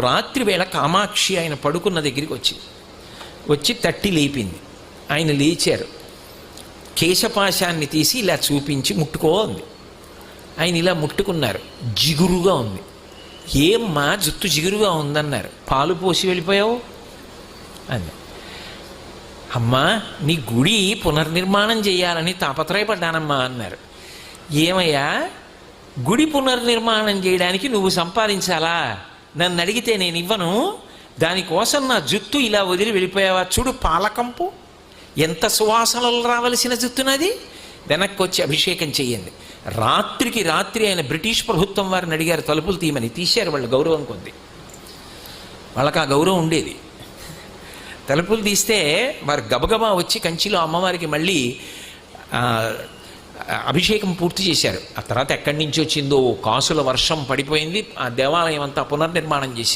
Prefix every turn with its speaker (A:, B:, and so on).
A: రాత్రి వేళ కామాక్షి ఆయన పడుకున్న దగ్గరికి వచ్చి తట్టి లేపింది. ఆయన లేచారు. కేశపాశాన్ని తీసి ఇలా చూపించి ముట్టుకో అంది. ఆయన ఇలా ముట్టుకున్నారు. జిగురుగా ఉంది. ఏమ్మా జుట్టు జిగురుగా ఉందన్నారు. పాలు పోసి వెళ్ళిపోయావు అంది. అమ్మా నీ గుడి పునర్నిర్మాణం చేయాలని తాపత్రయపడ్డానమ్మా అన్నారు. ఏమయ్యా గుడి పునర్నిర్మాణం చేయడానికి నువ్వు సంపాదించాలా? నన్ను అడిగితే నేను ఇవ్వను. దానికోసం నా జుట్టు ఇలా వదిలి వెళ్ళిపోయావా? చూడు పాలకంపు ఎంత సువాసనలు రావలసిన జుట్టునది. వెనక్కి వచ్చి అభిషేకం చెయ్యండి. రాత్రికి రాత్రి ఆయన బ్రిటిష్ ప్రభుత్వం వారిని అడిగారు తలుపులు తీయమని. తీశారు. వాళ్ళు గౌరవం కొద్ది, వాళ్ళకి ఆ గౌరవం ఉండేది. తలుపులు తీస్తే వారు గబగబా వచ్చి కంచిలో అమ్మవారికి మళ్ళీ అభిషేకం పూర్తి చేశారు. ఆ తర్వాత ఎక్కడి నుంచి వచ్చిందో కాసుల వర్షం పడిపోయింది. ఆ దేవాలయం అంతా పునర్నిర్మాణం చేశారు.